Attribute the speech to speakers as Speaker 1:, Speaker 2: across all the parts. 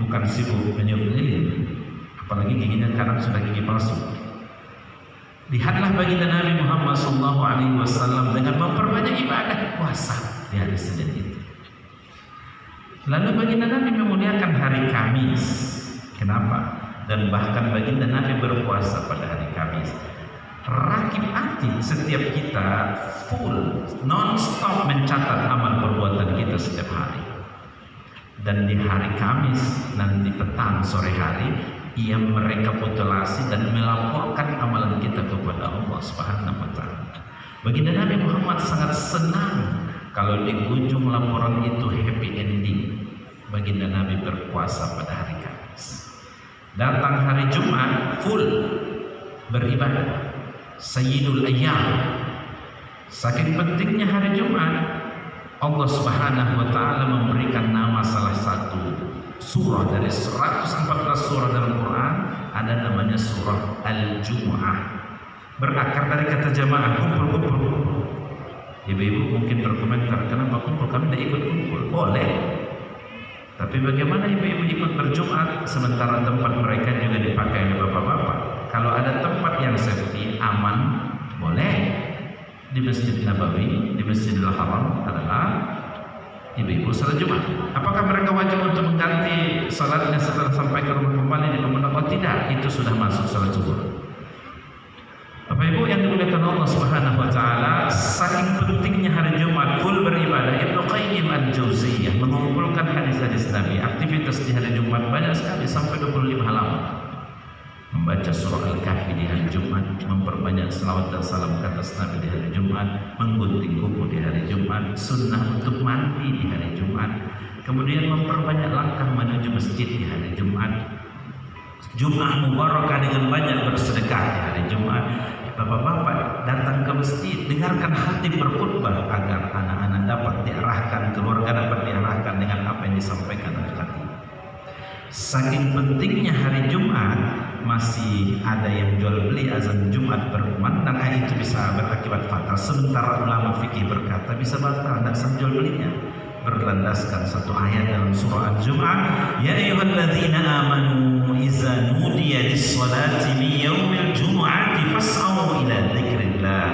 Speaker 1: bukan sibuk meniup lilin, apalagi giginya kanan sudah gigi palsu. Lihatlah baginda Nabi Muhammad SAW dengan memperbanyak ibadah puasa di hari Senin itu. Lalu baginda Nabi memuliakan hari Kamis. Kenapa? Dan bahkan baginda Nabi berpuasa pada hari Kamis. Rakib hati setiap kita full non-stop mencatat amal perbuatan kita setiap hari. Dan di hari Kamis nanti petang sore hari ia merekapitulasi dan melaporkan amalan kita kepada Allah Subhanahu wa taala. Baginda Nabi Muhammad sangat senang kalau di ujung laporan itu happy ending. Baginda Nabi berpuasa pada hari Kamis. Datang hari Jumat full beribadah. Sayyidul Ayyam. Saking pentingnya hari Jumat, Allah Subhanahu wa taala memberikan nama salah satu surah dari 114 surah dalam Quran, ada namanya surah Al-Jumu'ah. Berakar dari kata jamaah, kumpul. Ibu-ibu mungkin berkomentar, kenapa kumpul? Kami tidak ikut kumpul. Boleh. Tapi bagaimana ibu-ibu ikut berjumat sementara tempat mereka juga dipakai oleh bapak-bapak? Kalau ada tempat yang safety, aman, boleh. Di Masjid Nabawi, di Masjidil Haram adalah ibu-ibu salat Jumat. Apakah mereka wajib untuk mengganti salatnya setelah sampai ke rumah kembali di rumah? Oh tidak, itu sudah masuk salat zuhur. Bapak Ibu yang dimuliakan Allah Subhanahu wa taala, saking pentingnya hari Jumat full beribadah, Ibnu Qayyim Al-Jauziyah mengumpulkan hadis-hadis Nabi. Aktivitas di hari Jumat banyak sekali sampai 25 halaman. Membaca surah Al-Kahfi di hari Jumat, memperbanyak selawat dan salam ke atas Nabi di hari Jumat, menggunting kuku di hari Jumat, sunnah untuk mandi di hari Jumat, kemudian memperbanyak langkah menuju masjid di hari Jumat, Jumat mubarakah dengan banyak bersedekah di hari Jumat. Bapak-bapak datang ke masjid, dengarkan khatib berkhutbah agar anak-anak dapat diarahkan, keluarga dapat diarahkan dengan apa yang disampaikan oleh khatib. Saking pentingnya hari Jumat, masih ada yang jual beli azan Jumat berkumandang, itu bisa berakibat fatal. Sementara ulama fikih berkata bisa batal, tidak sah jual belinya. Berlandaskan satu ayat dalam surah Al-Jumu'ah, ya ayyuhalladzina amanu iza nudiya lis-salati min yaumil jumu'ati fas'au ila dzikrillah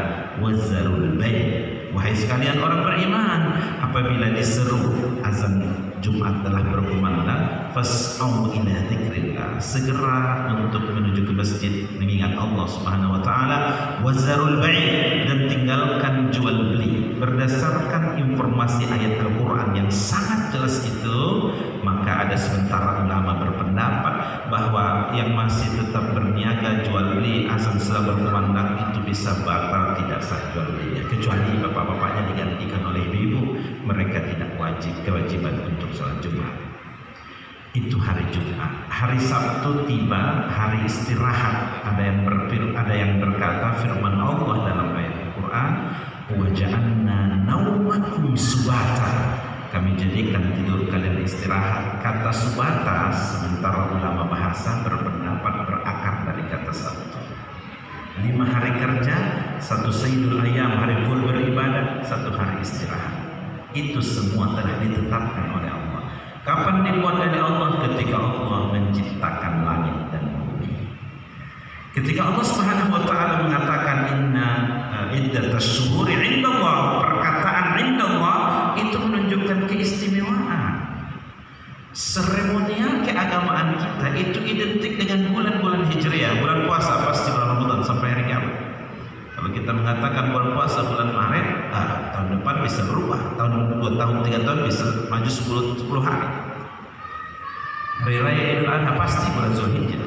Speaker 1: wazarul bai'. Wahai sekalian orang beriman, apabila diseru azan Jumat telah berkumandang, fas'au ila dzikrillah, segera untuk menuju ke masjid mengingat Allah Subhanahu wa taala, wazarul bai', dan tinggalkan jual beli. Berdasarkan informasi ayat Al-Qur'an yang sangat jelas itu, maka ada sementara ulama berpendapat bahwa yang masih tetap berniaga jual beli azan setelah berkumandang itu bisa batal, tidak sah jual belinya, kecuali bapak-bapaknya digantikan oleh ibu-ibu, mereka tidak wajib kewajiban untuk sholat Jumat. Itu hari Jumat. Hari Sabtu tiba, hari istirahat. Ada yang berkata firman Allah dalam ayat Al-Quran, wa ja'alna naumakum subata, kami jadikan tidur kalian istirahat. Kata subata sementara ulama bahasa berpendapat berakar dari kata Sabtu. 5 hari kerja, 1 sayyidul ayyam, hari full beribadah, 1 hari istirahat. Itu semua telah ditetapkan oleh Allah. Kapan dibuat oleh Allah? Ketika Allah menciptakan langit dan bumi. Ketika Allah Subhanahu wa taala mengatakan inna iddatash syuhuri 'indallah, perkataan 'indallah itu menunjukkan keistimewaan. Seremonial keagamaan kita itu identik dengan bulan-bulan Hijriah. Bulan puasa pasti bulan Ramadan sampai hari kiamat. Kalau kita mengatakan bulan puasa bulan Maret, tahun depan bisa berubah. Tahun 2 tahun 3 tahun bisa maju 10 hari. Hari Raya Idul Adha pasti bulan Zulhijjah.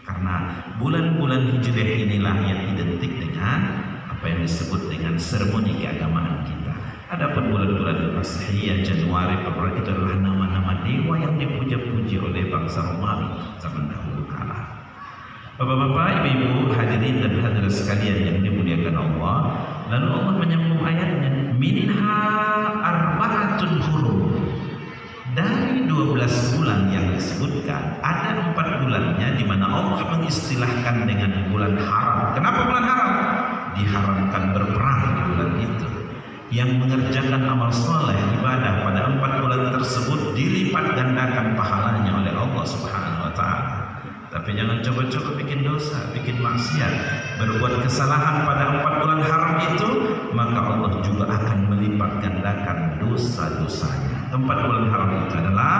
Speaker 1: Karena bulan-bulan Hijriah inilah yang identik dengan apa yang disebut dengan seremoni keagamaan kita. Adapun bulan-bulan Masihiyah, Januari, Februari itu adalah nama-nama dewa yang dipuja-puji oleh bangsa Romawi zaman dahulu kala. Bapak-bapak, ibu-ibu, hadirin dan hadirat sekalian yang dimuliakan Allah, lalu Allah menyambung ayatnya, minha arba'atun hurum. Dari 12 bulan yang disebutkan, ada 4 bulannya di mana Allah mengistilahkan dengan bulan haram. Kenapa bulan haram? Diharamkan berperang di bulan itu. yang mengerjakan amal soleh ibadah pada 4 bulan tersebut dilipat gandakan pahalanya oleh Allah Subhanahu wa Ta'ala. Tapi jangan coba-coba bikin dosa, bikin maksiat, berbuat kesalahan pada 4 bulan haram itu, maka Allah juga akan melipat gandakan dosa-dosanya. 4 bulan haram itu adalah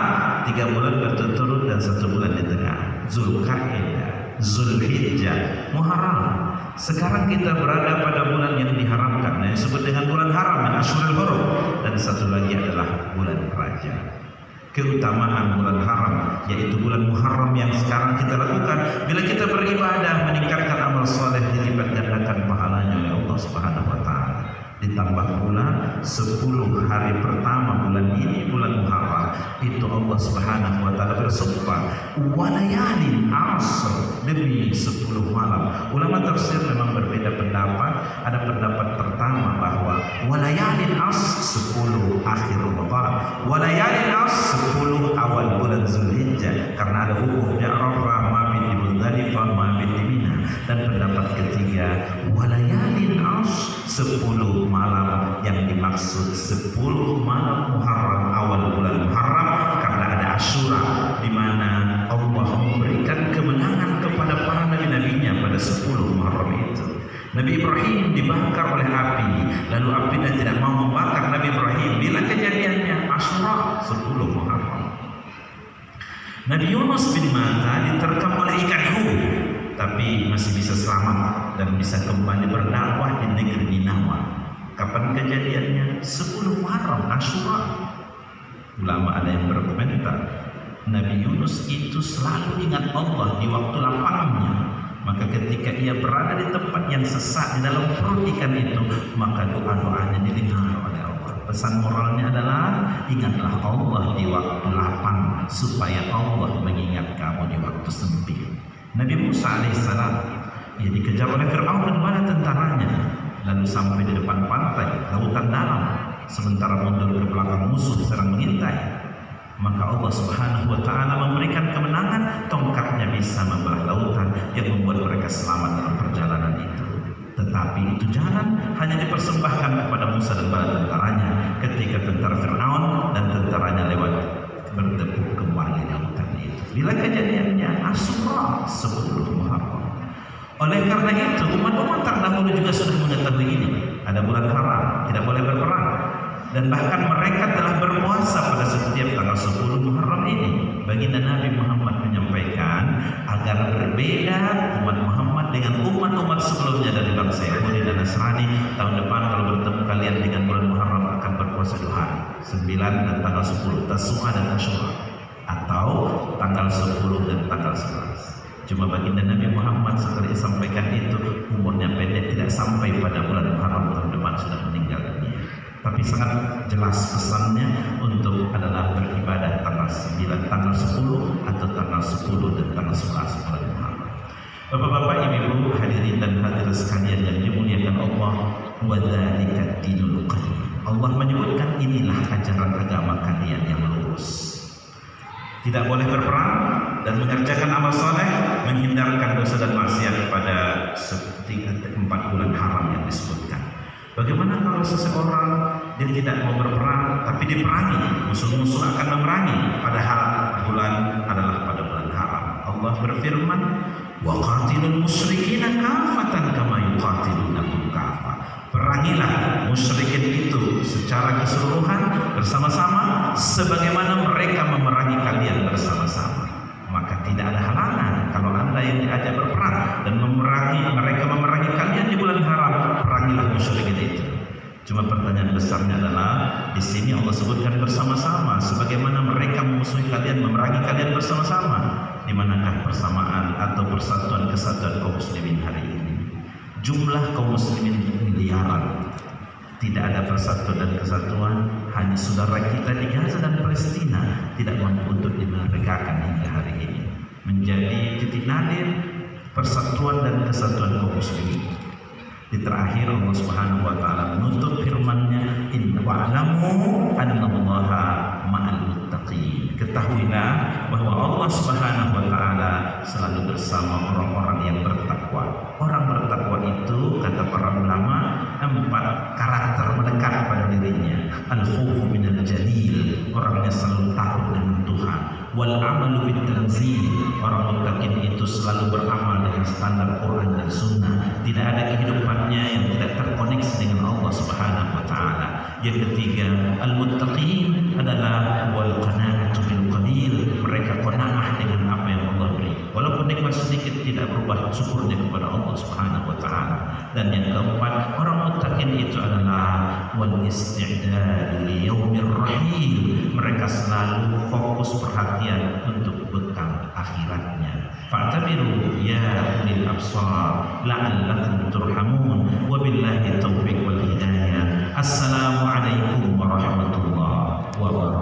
Speaker 1: 3 bulan berturut-turut dan 1 bulan di tengah, Zulqa'dah, Zulhijjah, Muharram. Sekarang kita berada pada bulan yang diharamkan, yang disebut dengan bulan haram, min Ashhurul Hurum, dan satu lagi adalah bulan Rajab. Keutamaan bulan haram yaitu bulan Muharram yang sekarang kita lakukan, bila kita beribadah meningkatkan amal soleh dilipat gandakan pahalanya oleh Allah Subhanahu wa Ta'ala. Ditambah pula 10 hari pertama bulan ini, bulan Muharram, itu Allah Subhanahu wa Ta'ala bersumpah walayalin asr, demi 10 malam. Ulama tafsir memang berbeda pendapat. Ada pendapat pertama bahwa walayalin asr 10 akhir Ramadan, walayalin asr 10 awal bulan Zulhijjah, karena ada hukumnya Arafah, mabit di Muzdalifah, mabit di Mina. Dan pendapat ketiga walayalin asr 10 malam, yang dimaksud 10 malam Muharram, awal bulan Muharram, karena ada Asyura di mana Allah memberikan kemenangan kepada para nabi-nabinya pada 10 Muharram itu. Nabi Ibrahim dibakar oleh api, lalu apinya tidak mau membakar Nabi Ibrahim. Bila kejadiannya Asyura 10 Muharram. Nabi Yunus bin Matta diterkam oleh ikan hiu, tapi masih bisa selamat dan bisa kembali berdakwah di negeri Ninawa. Kapan kejadiannya? 10 Muharram, Asyura. Ulama ada yang berkomentar, Nabi Yunus itu selalu ingat Allah di waktu lapangnya. Maka ketika ia berada di tempat yang sesak di dalam perut ikan itu, maka doa-doanya didengar oleh Allah. Pesan moralnya adalah ingatlah Allah di waktu lapang, supaya Allah mengingat kamu di waktu sempit. Nabi Musa alaihissalam, ia dikejar oleh Fir'aun dan bala tentaranya, lalu sampai di depan pantai lautan dalam, sementara mundur ke belakang musuh sedang mengintai. Maka Allah Subhanahu wa Ta'ala memberikan kemenangan, tongkatnya bisa membelah lautan yang membuat mereka selamat dalam perjalanan itu. Tetapi itu jalan hanya dipersembahkan kepada Musa dan bala tentaranya ketika tentara Fir'aun dan tentaranya lewat bertepuk kembali lautan itu. Bila kejadiannya Asyura 10 Muharram. Oleh karena itu umat-umat terdahulu juga sudah mengetahui ini. Ada bulan haram, tidak boleh berperang, dan bahkan mereka telah berpuasa pada setiap tanggal 10 Muharram ini. Baginda Nabi Muhammad menyampaikan agar berbeda umat Muhammad dengan umat-umat sebelumnya dari bangsa Yahudi dan Nasrani. Tahun depan kalau bertemu kalian dengan bulan Muharram akan berpuasa 2 hari, 9 dan tanggal 10, Tasu'a dan Asyura, atau tanggal 10 dan tanggal 11. Cuma baginda Nabi Muhammad setelah disampaikan itu, umurnya pendek, tidak sampai pada bulan Muharram tahun depan sudah meninggal dunia. Tapi sangat jelas pesannya untuk adalah beribadah tanggal 9, tanggal 10 atau tanggal 10 dan tanggal 11 bulan Muharram. Bapak-bapak, ibu-ibu, hadirin dan hadirat sekalian yang dimuliakan Allah, wa dzalika dinul qayyim. Allah menyebutkan inilah ajaran agama kalian yang lurus. Tidak boleh berperang dan mengerjakan amal soleh, menghindarkan dosa dan maksiat pada 4 bulan haram yang disebutkan. Bagaimana kalau seseorang dia tidak mau berperang tapi diperangi, musuh-musuh akan memerangi, padahal bulan adalah pada bulan haram. Allah berfirman, wa qatilul musyrikina kafatan kama yuqatilunakum kafa. Perangilah musyrikin itu secara keseluruhan bersama-sama sebagaimana mereka memerangi kalian bersama-sama. Maka tidak ada halangan kalau Anda yang diajak berperang dan mereka memerangi kalian di bulan haram, perangilah musyrikin itu. Cuma pertanyaan besarnya adalah di sini Allah sebutkan bersama-sama sebagaimana mereka memusuhi kalian, memerangi kalian bersama-sama. Di manakah persamaan atau persatuan kesatuan kaum muslimin hari ini? Jumlah kaum muslimin miliaran. Tidak ada persatuan dan kesatuan. Hanya saudara kita di Gaza dan Palestina tidak mampu untuk dimerdekakan hingga hari ini. Menjadi titik nadir persatuan dan kesatuan kaum muslimin. Di terakhir Allah Subhanahu wa Ta'ala menutup firman-Nya, inna wa'lamu annallaha ma'al muttaqin. Ketahuilah bahwa Allah Subhanahu wa Ta'ala selalu bersama orang-orang yang bertakwa. Orang bertakwa itu, kata para ulama, 4 karakter melekat pada wal amalu bit tanzil. Orang muttaqin itu selalu beramal dengan standar Quran dan Sunnah, tidak ada kehidupannya yang tidak terkoneksi dengan Allah Subhanahu wa taala. Yang ketiga, al muttaqin adalah wal qanaatu bil qalil. Mereka qanaah dengan apa yang Allah beri, walaupun nikmat sedikit tidak berubah syukurnya kepada Allah Subhanahu wa taala. Dan yang keempat, orang muttaqin itu adalah wal isti'dadu li yaumir rahil. Mereka selalu fokus perhatian untuk bekal akhiratnya. Fa'tabiru ya ulil absar la'allakum turhamun. Wabillahi taufiq wal hidayah. Assalamualaikum warahmatullahi wabarakatuh.